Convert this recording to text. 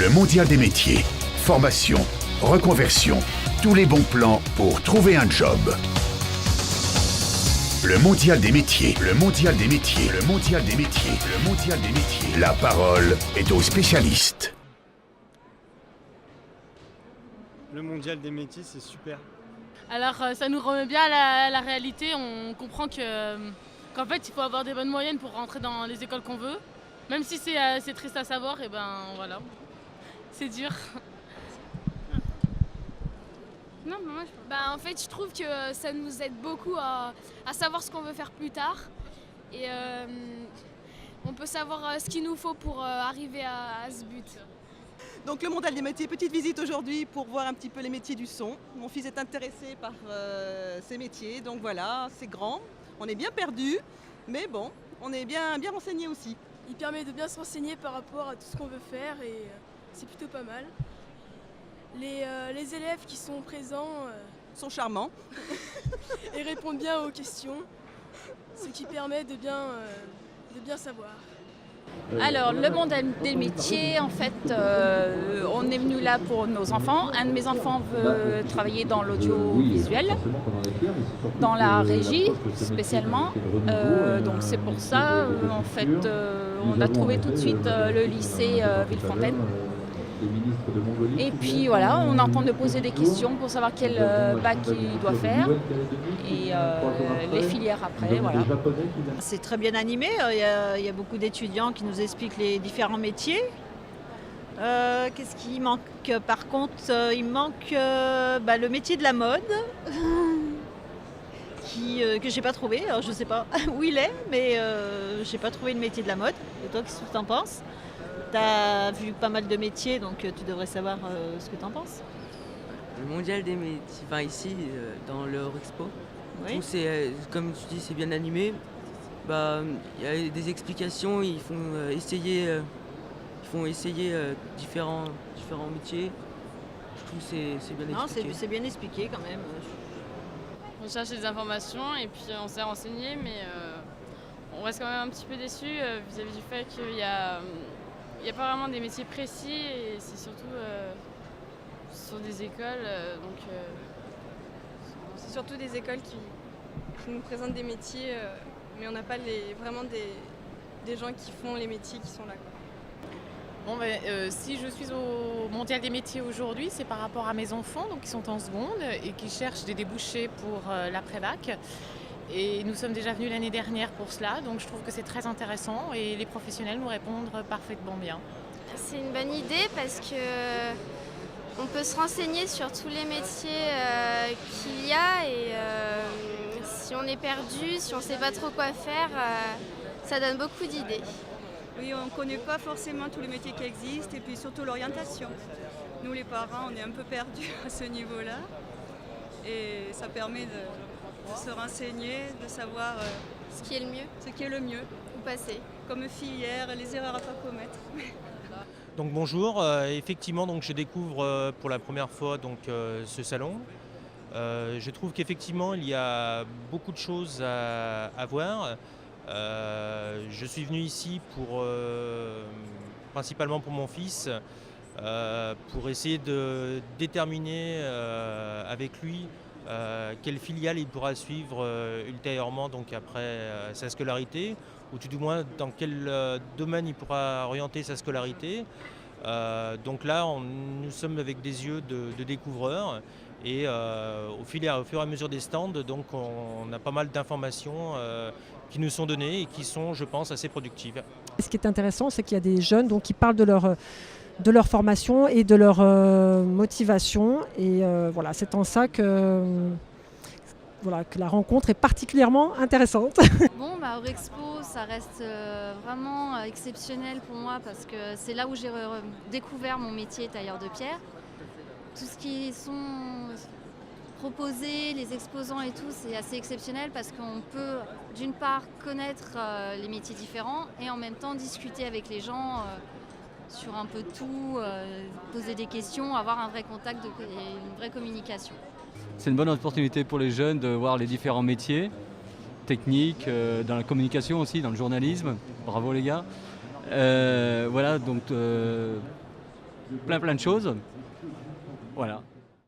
Le mondial des métiers. Formation, reconversion, tous les bons plans pour trouver un job. Le mondial des métiers, le mondial des métiers, le mondial des métiers, le mondial des métiers. La parole est aux spécialistes. Le mondial des métiers, c'est super. Alors ça nous remet bien à la réalité, on comprend qu'en fait il faut avoir des bonnes moyennes pour rentrer dans les écoles qu'on veut. Même si c'est triste à savoir, et ben voilà, c'est dur. Non, moi, en fait, je trouve que ça nous aide beaucoup à savoir ce qu'on veut faire plus tard. Et on peut savoir ce qu'il nous faut pour arriver à ce but. Donc le mondial des métiers, petite visite aujourd'hui pour voir un petit peu les métiers du son. Mon fils est intéressé par ces métiers, donc voilà, c'est grand. On est bien perdu, mais bon, on est bien renseigné aussi. Il permet de bien se renseigner par rapport à tout ce qu'on veut faire et c'est plutôt pas mal. Les élèves qui sont présents sont charmants et répondent bien aux questions, ce qui permet de bien savoir. Alors, le mondial des métiers, en fait, on est venu là pour nos enfants. Un de mes enfants veut travailler dans l'audiovisuel, dans la régie spécialement. Donc c'est pour ça, en fait, on a trouvé tout de suite le lycée Villefontaine. Et puis voilà, on est en train de poser des questions pour savoir quel bac il doit faire et les filières après, voilà. C'est très bien animé, il y a beaucoup d'étudiants qui nous expliquent les différents métiers. Qu'est-ce qui manque? Par contre, il manque le métier de la mode que j'ai pas trouvé. Alors, je sais pas où il est, mais j'ai pas trouvé le métier de la mode. Et toi, qu'est-ce que tu en penses? Tu as vu pas mal de métiers, donc tu devrais savoir ce que tu en penses. Le mondial des métiers, ici, dans l'Eurexpo, Oui. Comme tu dis, c'est bien animé. Il y a des explications, ils font essayer différents métiers. Je trouve que c'est bien expliqué. Non, c'est bien expliqué quand même. On cherche des informations et puis on s'est renseigné, mais on reste quand même un petit peu déçus vis-à-vis du fait qu'il y a pas vraiment des métiers précis et c'est surtout sur des écoles. C'est surtout des écoles qui nous présentent des métiers, mais on n'a pas vraiment des gens qui font les métiers qui sont là, quoi. Bon, si je suis au mondial des métiers aujourd'hui, c'est par rapport à mes enfants donc, qui sont en seconde et qui cherchent des débouchés pour l'après-bac. Et nous sommes déjà venus l'année dernière pour cela, donc je trouve que c'est très intéressant et les professionnels nous répondent parfaitement bien. C'est une bonne idée parce que on peut se renseigner sur tous les métiers qu'il y a et si on est perdu, si on ne sait pas trop quoi faire, ça donne beaucoup d'idées. Oui, on ne connaît pas forcément tous les métiers qui existent et puis surtout l'orientation. Nous les parents, on est un peu perdus à ce niveau-là et ça permet de se renseigner, de savoir ce qui est le mieux, où passer, comme filière, les erreurs à ne pas commettre. Donc bonjour, effectivement donc, je découvre pour la première fois ce salon. Je trouve qu'effectivement il y a beaucoup de choses à voir. Je suis venu ici principalement pour mon fils, pour essayer de déterminer avec lui quelle filiale il pourra suivre ultérieurement donc après sa scolarité, ou tout du moins dans quel domaine il pourra orienter sa scolarité. Donc là, nous sommes avec des yeux de découvreurs et au fur et à mesure des stands, donc on a pas mal d'informations qui nous sont données et qui sont, je pense, assez productives. Ce qui est intéressant, c'est qu'il y a des jeunes donc, qui parlent de leur formation et de leur motivation. Et voilà, c'est en ça que la rencontre est particulièrement intéressante. Bon, Eurexpo, ça reste vraiment exceptionnel pour moi parce que c'est là où j'ai découvert mon métier tailleur de pierre. Tout ce qui sont proposés, les exposants et tout, c'est assez exceptionnel parce qu'on peut d'une part connaître les métiers différents et en même temps discuter avec les gens sur un peu tout, poser des questions, avoir un vrai contact et une vraie communication. C'est une bonne opportunité pour les jeunes de voir les différents métiers techniques, dans la communication aussi, dans le journalisme. Bravo les gars. Voilà, donc plein de choses. Voilà.